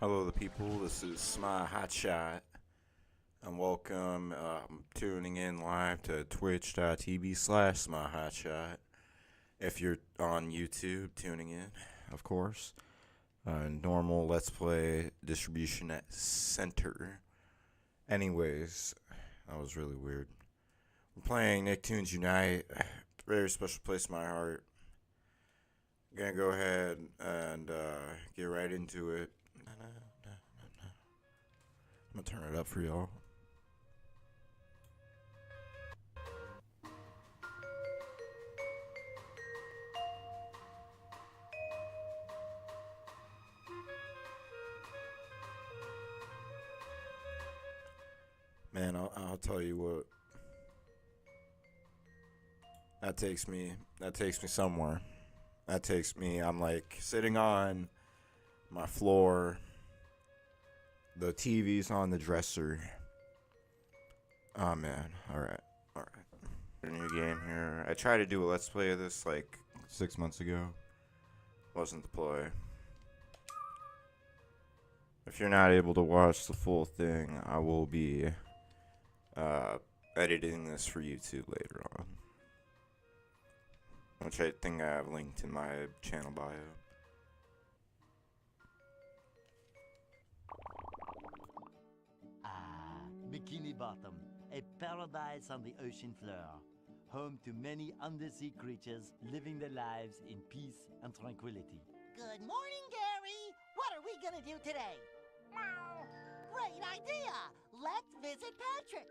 Hello, the people. This is Smy Hotshot, and welcome. Tuning in live to twitch.tv/Smy Hotshot. If you're on YouTube, tuning in, of course. Normal Let's Play distribution at center. Anyways, that was really weird. We're playing Nicktoons Unite. Very special place in my heart. I'm gonna go ahead and get right into it. I'm gonna turn it up for y'all. Man, I'll tell you what. That takes me somewhere. I'm like sitting on my floor. The TV's on the dresser. Oh man, alright. A new game here. I tried to do a let's play of this like 6 months ago. Wasn't the play. If you're not able to watch the full thing, I will be editing this for YouTube later on. Which I think I have linked in my channel bio. Bikini Bottom, a paradise on the ocean floor, home to many undersea creatures living their lives in peace and tranquility. Good morning, Gary. What are we gonna do today? Meow. Great idea. Let's visit Patrick.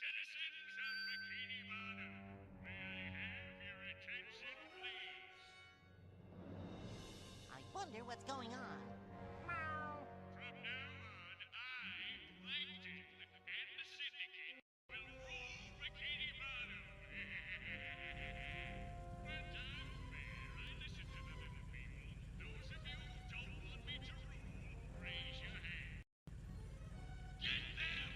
Citizens of Bikini Bottom, may I have your attention, please? I wonder what's going on. Meow. From now on, Plankton, and the Syndicate will rule Bikini Bottom. But I'm fair. I listen to the little people. Those of you who don't want me to rule, raise your hand. Get them!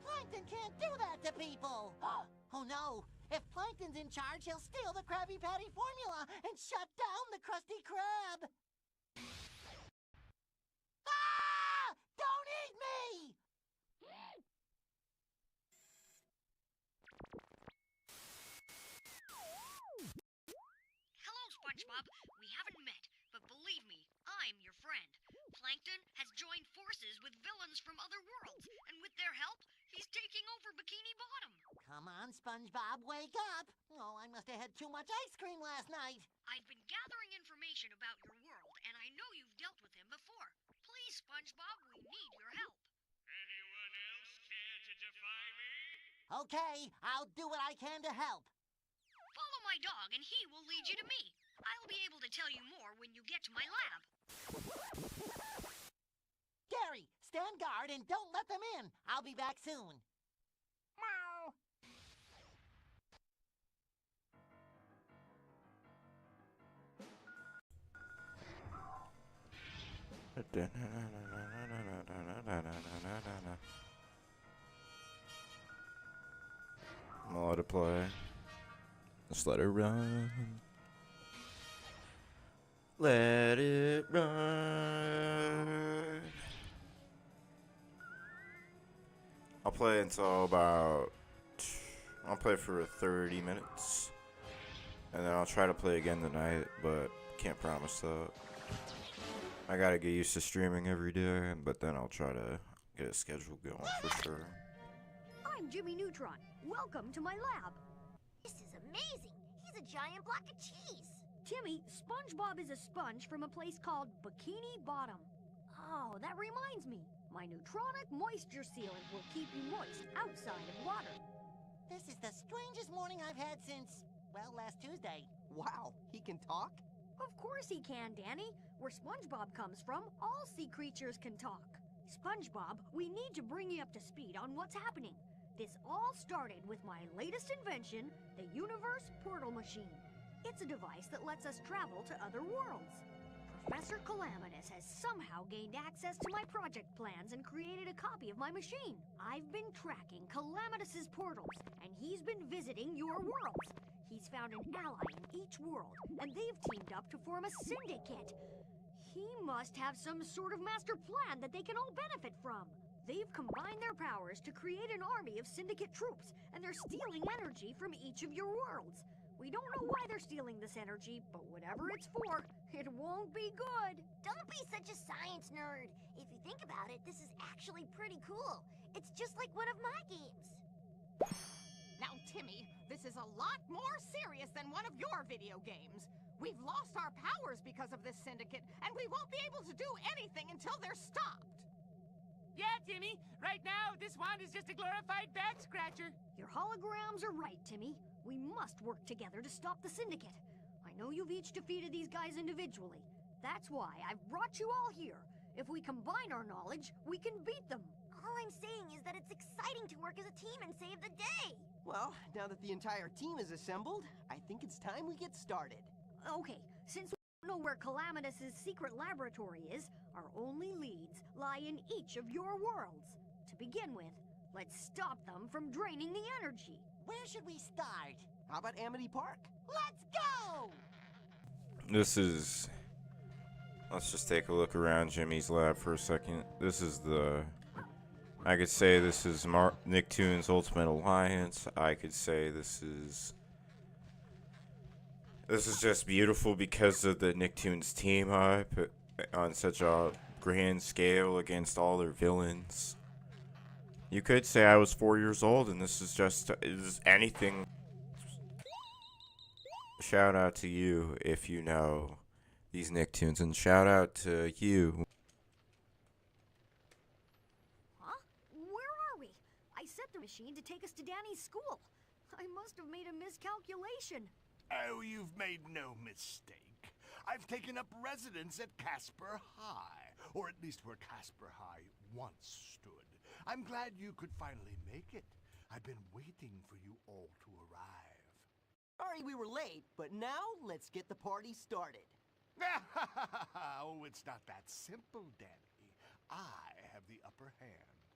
Plankton can't do that to people. Oh no. If Plankton's in charge, he'll steal the Krabby Patty formula and shut down the Krusty Krab. Ah! Don't eat me! Hello, SpongeBob. We haven't met, but believe me, I'm your friend. Plankton has joined forces with villains from other worlds, and with their help, he's taking over Bikini Bottom. Come on, SpongeBob, wake up. Oh, I must have had too much ice cream last night. I've been gathering information about your world, and I know you've dealt with him before. Please, SpongeBob, we need your help. Anyone else care to defy me? Okay, I'll do what I can to help. Follow my dog, and he will lead you to me. I'll be able to tell you more when you get to my lab. Gary, stand guard and don't let them in. I'll be back soon. Meow. I'm gonna let it play. Just let it run. Let it run. I'll play until I'll play for 30 minutes. And then I'll try to play again tonight, but can't promise that. I gotta get used to streaming every day, but then I'll try to get a schedule going for sure. I'm Jimmy Neutron. Welcome to my lab. This is amazing! He's a giant block of cheese! Timmy, SpongeBob is a sponge from a place called Bikini Bottom. Oh, that reminds me. My neutronic moisture sealant will keep you moist outside of water. This is the strangest morning I've had since, well, last Tuesday. Wow, he can talk? Of course he can, Danny. Where SpongeBob comes from, all sea creatures can talk. SpongeBob, we need to bring you up to speed on what's happening. This all started with my latest invention, the Universe Portal Machine. It's a device that lets us travel to other worlds. Professor Calamitous has somehow gained access to my project plans and created a copy of my machine. I've been tracking Calamitous's portals, and he's been visiting your worlds. He's found an ally in each world, and they've teamed up to form a syndicate. He must have some sort of master plan that they can all benefit from. They've combined their powers to create an army of syndicate troops, and they're stealing energy from each of your worlds. We don't know why they're stealing this energy, but whatever it's for, it won't be good. Don't be such a science nerd. If you think about it, this is actually pretty cool. It's just like one of my games. Now, Timmy, this is a lot more serious than one of your video games. We've lost our powers because of this syndicate, and we won't be able to do anything until they're stopped. Yeah, Timmy. Right now, this wand is just a glorified back scratcher. Your holograms are right, Timmy. We must work together to stop the syndicate. I know you've each defeated these guys individually. That's why I've brought you all here. If we combine our knowledge, we can beat them. All I'm saying is that it's exciting to work as a team and save the day. Well, now that the entire team is assembled, I think it's time we get started. Okay, since we don't know where Calamitous's secret laboratory is, our only leads lie in each of your worlds. To begin with, let's stop them from draining the energy. Where should we start? How about Amity Park? Let's go! This is... Let's just take a look around Jimmy's lab for a second. This is the... I could say this is Nicktoons Ultimate Alliance. I could say this is just beautiful because of the Nicktoons team up on such a grand scale against all their villains. You could say I was 4 years old and this is anything. Shout out to you if you know these Nicktoons, and shout out to you. Huh? Where are we? I set the machine to take us to Danny's school. I must have made a miscalculation. Oh, you've made no mistake. I've taken up residence at Casper High, or at least where Casper High once stood. I'm glad you could finally make it. I've been waiting for you all to arrive. Sorry we were late, but now let's get the party started. Oh, it's not that simple, Danny. I have the upper hand.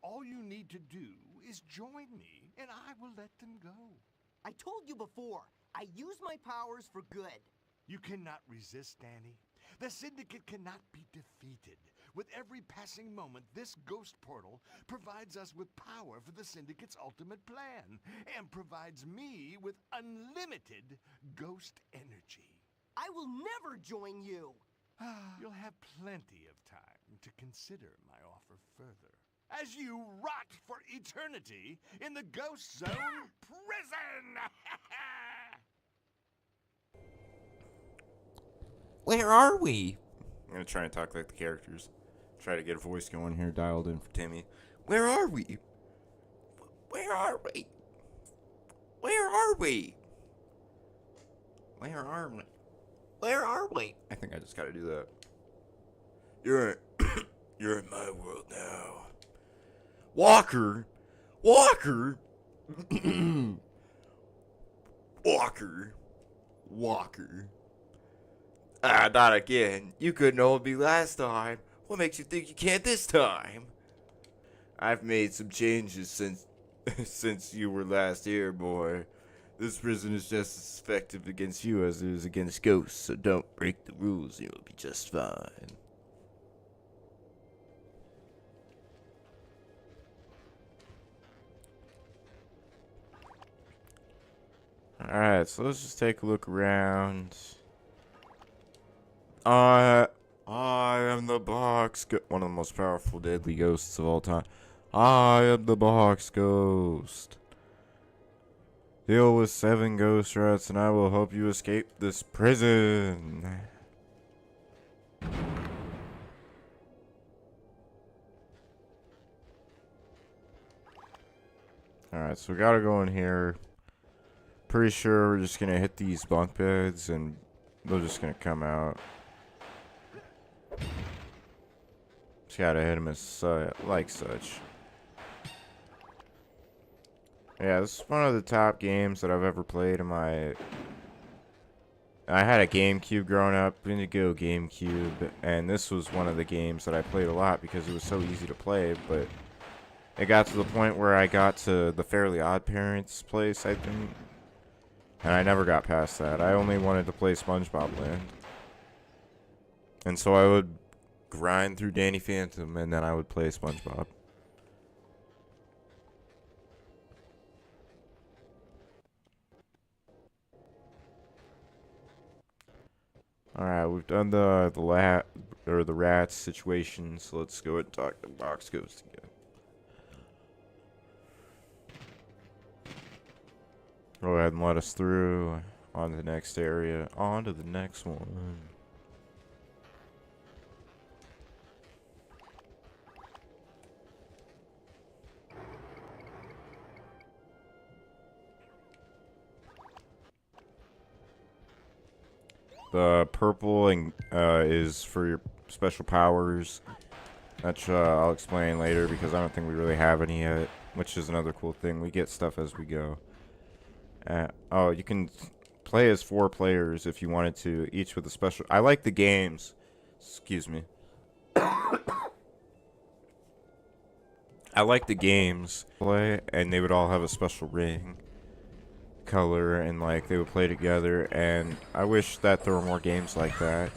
All you need to do is join me, and I will let them go. I told you before, I use my powers for good. You cannot resist, Danny. The Syndicate cannot be defeated. With every passing moment, this ghost portal provides us with power for the Syndicate's ultimate plan, and provides me with unlimited ghost energy. I will never join you! You'll have plenty of time to consider my offer further, as you rot for eternity in the Ghost Zone prison! Where are we? I'm gonna try and talk like the characters. Try to get a voice going here, dialed in for Timmy. Where are we? Where are we? Where are we? Where are we? Where are we? I think I just gotta do that. You're in my world now. Walker! Walker! Walker. Ah, not again. You couldn't hold me last time. What makes you think you can't this time? I've made some changes since you were last here, boy. This prison is just as effective against you as it is against ghosts, so don't break the rules and you'll be just fine. Alright, so let's just take a look around. I am the box one of the most powerful deadly ghosts of all time. I am the box ghost. Deal with 7 ghost rats and I will help you escape this prison. Alright, so we gotta go in here. Pretty sure we're just gonna hit these bunk beds and they're just gonna come out. Just gotta hit them as like such. Yeah, this is one of the top games that I've ever played in my I had a GameCube growing up, Indigo GameCube, and this was one of the games that I played a lot because it was so easy to play, but it got to the point where I got to the Fairly Odd Parents place, I think, and I never got past that. I only wanted to play SpongeBob Land. And so I would grind through Danny Phantom, and then I would play SpongeBob. Alright, we've done the rats situation, so let's go ahead and talk the box goes again. Go ahead and let us through. On to the next area. On to the next one. The purple is for your special powers. Which I'll explain later because I don't think we really have any yet. Which is another cool thing. We get stuff as we go. Oh, you can play as 4 players if you wanted to, each with a special... I like the games. Excuse me. I like the games play, and they would all have a special ring color, and like they would play together, and I wish that there were more games like that,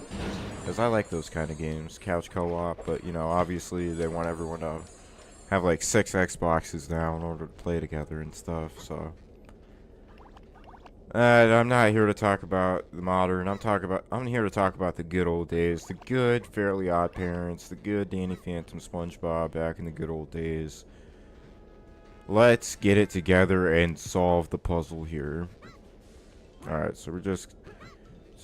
because I like those kind of games, couch co-op, but you know, obviously they want everyone to have like 6 Xboxes now in order to play together and stuff, so I'm not here to talk about the modern. I'm here to talk about the good old days, the good Fairly Odd Parents, the good Danny Phantom, SpongeBob back in the good old days. Let's get it together and solve the puzzle here. Alright, so we're just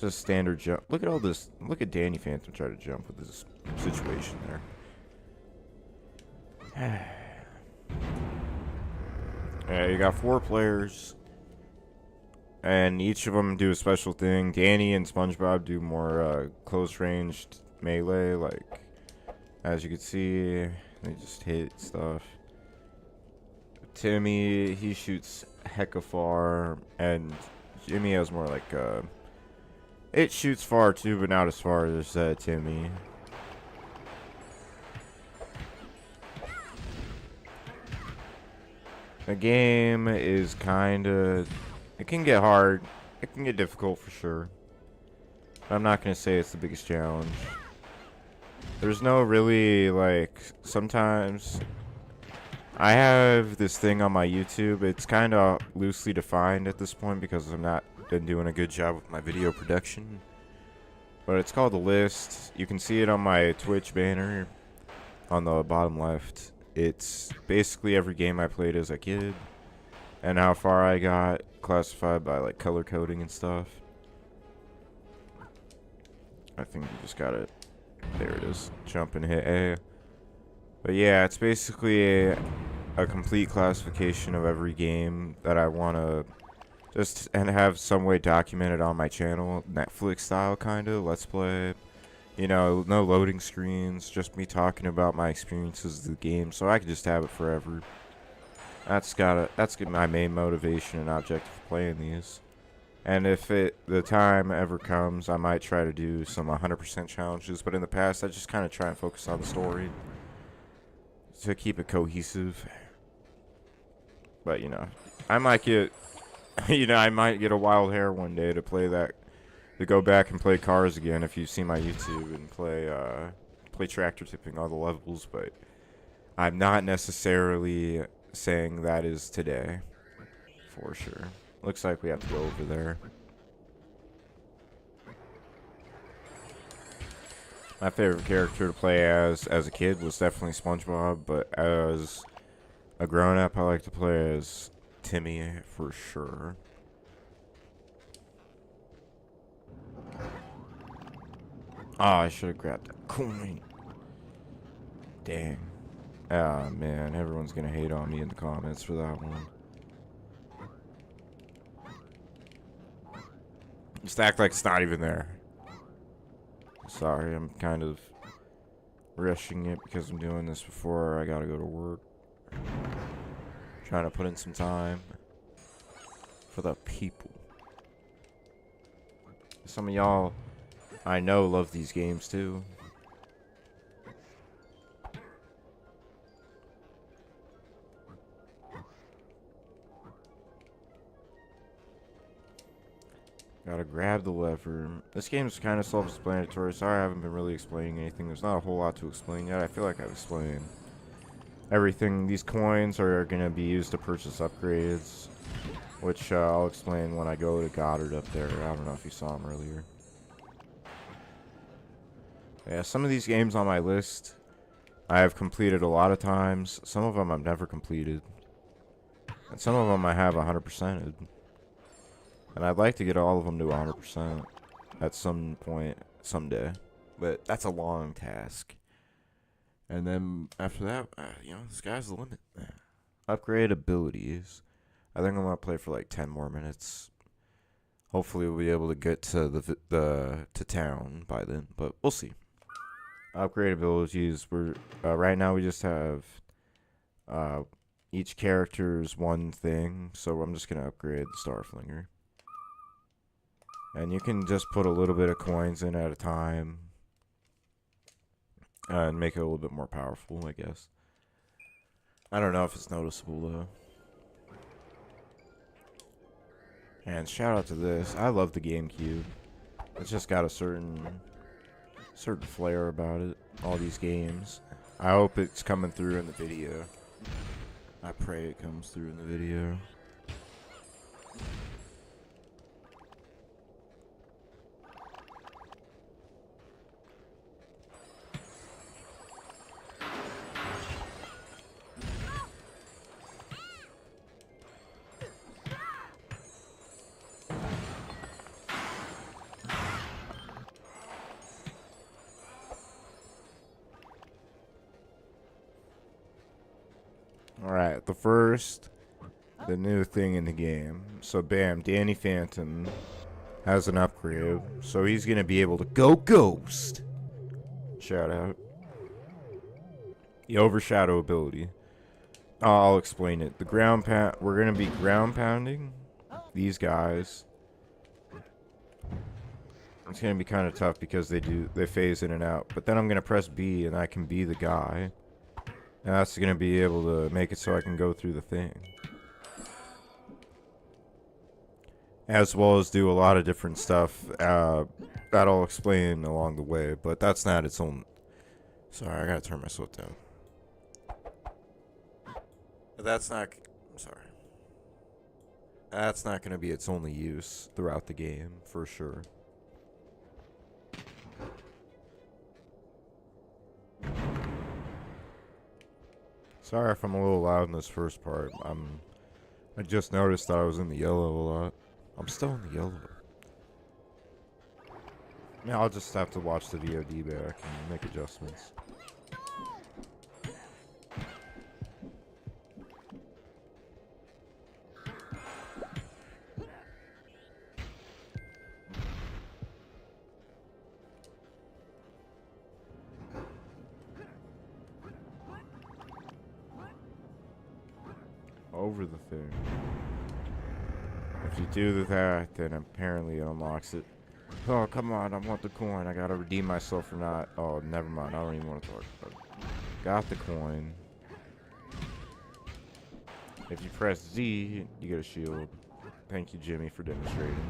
standard jump. Look at all this. Look at Danny Phantom try to jump with this situation there. Yeah, you got 4 players. And each of them do a special thing. Danny and SpongeBob do more close-ranged melee. Like, as you can see, they just hit stuff. Timmy, he shoots hecka far, and Jimmy has more like it shoots far too, but not as far as Timmy. The game is kinda, it can get hard, it can get difficult for sure. I'm not gonna say it's the biggest challenge. There's no really, like, sometimes I have this thing on my YouTube. It's kind of loosely defined at this point because I'm not been doing a good job with my video production. But it's called The List. You can see it on my Twitch banner on the bottom left. It's basically every game I played as a kid and how far I got, classified by like color coding and stuff. I think you just gotta, there it is, jump and hit A. But yeah, it's basically a complete classification of every game that I want to just and have some way documented on my channel, Netflix style kind of, let's play. You know, no loading screens, just me talking about my experiences of the game, so I can just have it forever. That's my main motivation and objective for playing these. And if the time ever comes, I might try to do some 100% challenges, but in the past, I just kind of try and focus on the story to keep it cohesive. But, you know, I might get, I might get a wild hair one day to play that, to go back and play Cars again if you see my YouTube and play tractor tipping all the levels, but I'm not necessarily saying that is today, for sure. Looks like we have to go over there. My favorite character to play as a kid was definitely SpongeBob, but as a grown-up, I like to play as Timmy for sure. Oh, I should have grabbed that coin. Dang. Ah, man, everyone's gonna hate on me in the comments for that one. Just act like it's not even there. Sorry, I'm kind of rushing it because I'm doing this before I gotta go to work. Trying to put in some time for the people. some of y'all I know love these games too. Gotta grab the lever. This game's kind of self-explanatory. Sorry I haven't been really explaining anything. There's not a whole lot to explain yet. I feel like I've explained everything. These coins are going to be used to purchase upgrades, which I'll explain when I go to Goddard up there. I don't know if you saw him earlier. Yeah, some of these games on my list I have completed a lot of times. Some of them I've never completed. And some of them I have 100%ed. And I'd like to get all of them to 100% at some point, someday. But that's a long task. And then after that, you know, the sky's the limit. Upgrade abilities. I think I'm going to play for like 10 more minutes. Hopefully we'll be able to get to to town by then, but we'll see. Upgrade abilities. We're right now we just have each character's one thing, so I'm just going to upgrade the Starflinger. And you can just put a little bit of coins in at a time. And make it a little bit more powerful, I guess. I don't know if it's noticeable, though. And shout out to this. I love the GameCube. It's just got a certain flair about it. All these games. I hope it's coming through in the video. I pray it comes through in the video. Alright, the new thing in the game. So bam, Danny Phantom has an upgrade. So he's going to be able to go ghost. Shout out. The overshadow ability. I'll explain it. The ground pound, we're going to be ground pounding these guys. It's going to be kind of tough because they phase in and out. But then I'm going to press B and I can be the guy. And that's going to be able to make it so I can go through the thing. As well as do a lot of different stuff that I'll explain along the way. But that's not its own... Sorry, I got to turn myself down. That's not... I'm sorry. That's not going to be its only use throughout the game, for sure. Sorry if I'm a little loud in this first part. I just noticed that I was in the yellow a lot. I'm still in the yellow. Yeah, I'll just have to watch the VOD back and make adjustments. Over the thing. If you do that, then apparently it unlocks it. Oh, come on, I want the coin. I gotta redeem myself or not. Oh, never mind. I don't even want to talk about it. Got the coin. If you press Z, you get a shield. Thank you, Jimmy, for demonstrating.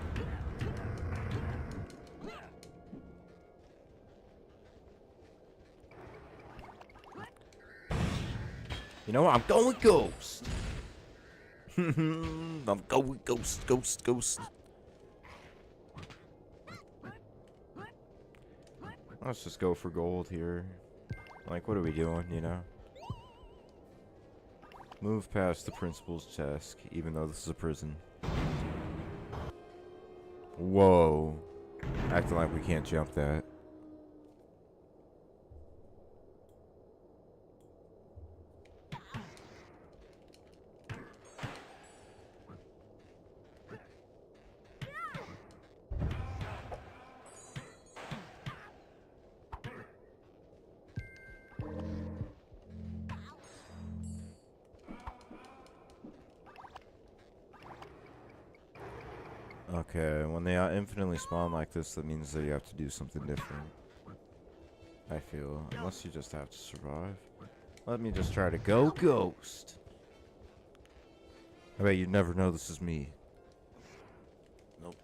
You know what? I'm going ghost. I'm going ghost. Let's just go for gold here. Like, what are we doing, you know? Move past the principal's desk, even though this is a prison. Whoa. Acting like we can't jump that. Okay, when they infinitely spawn like this, that means that you have to do something different. I feel, unless you just have to survive. Let me just try to go ghost. I bet you'd never know this is me. Nope.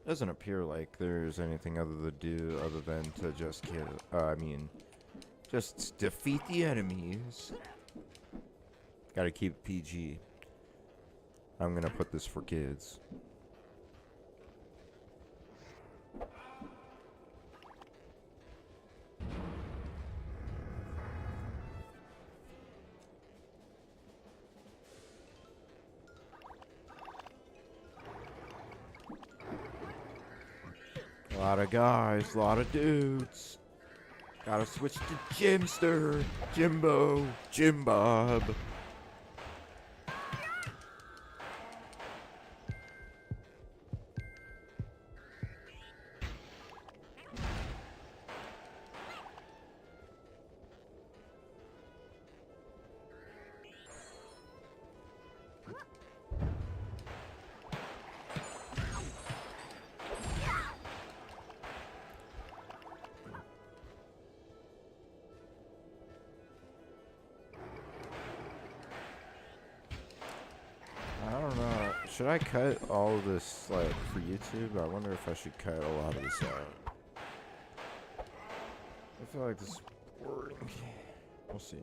Doesn't appear like there's anything other to do other than to just kill. Just defeat the enemies. Gotta keep it PG. I'm gonna put this for kids. A lot of guys, a lot of dudes. Gotta switch to Jimster, Jimbo, Jim Bob. I don't know. Should I cut all of this, like, for YouTube? I wonder if I should cut a lot of this out. I feel like this is boring. We'll see.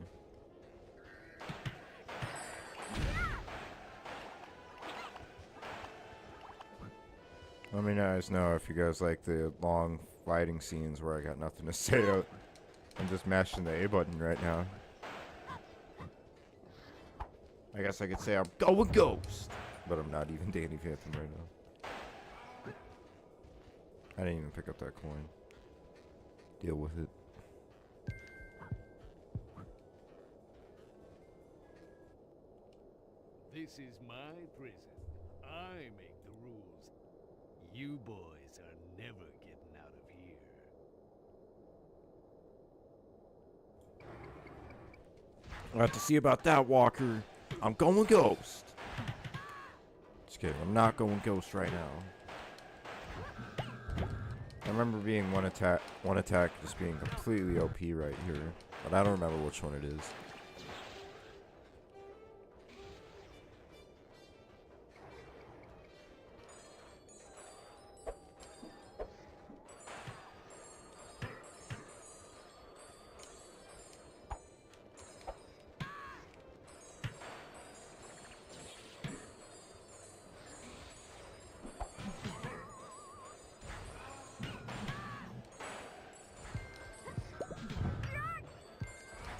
Let me guys know if you guys like the long fighting scenes where I got nothing to say. I'm just mashing the A button right now. I guess I could say I'm going ghost, but I'm not even Danny Phantom right now. I didn't even pick up that coin. Deal with it. This is my prison. I make the rules. You boys are never getting out of here. I'll have to see about that, Walker. I'm going ghost. Just kidding. I'm not going ghost right now. I remember being one attack just being completely OP right here, but I don't remember which one it is.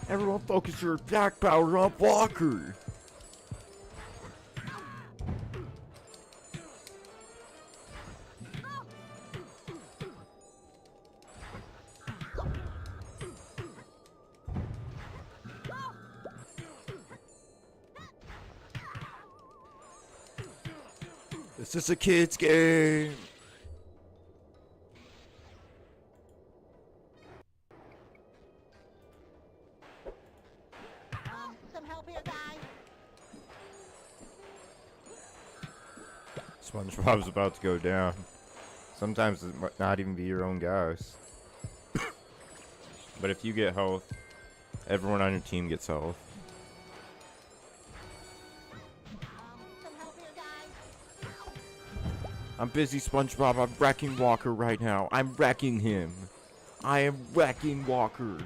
Everyone focus your attack power on Walker. This is a kid's game. Some help here, guy. SpongeBob's about to go down. Sometimes it might not even be your own guys. But if you get health, everyone on your team gets health. Some help here, guy. I'm busy, SpongeBob. I'm wrecking Walker right now. I'm wrecking him. I am wrecking Walker.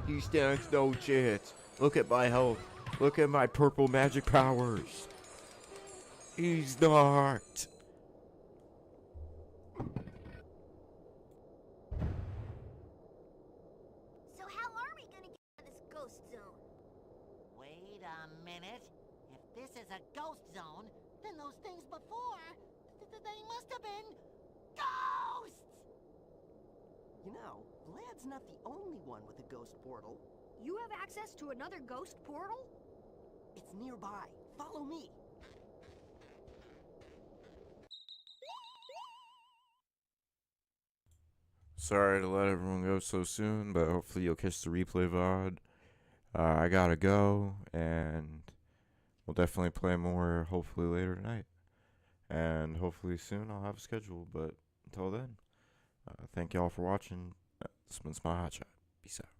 He stands no chance. Look at my health. Look at my purple magic powers. He's not. So how are we gonna get out of this ghost zone? Wait a minute. If this is a ghost zone, then those things before, they must have been ghosts! You know, Vlad's not the only one with a ghost portal. You have access to another ghost portal? It's nearby. Follow me. Sorry to let everyone go so soon, but hopefully you'll catch the replay VOD. I gotta go, and we'll definitely play more. Hopefully later tonight, and hopefully soon I'll have a schedule. But until then, thank y'all for watching. This has been my hot shot. Peace out.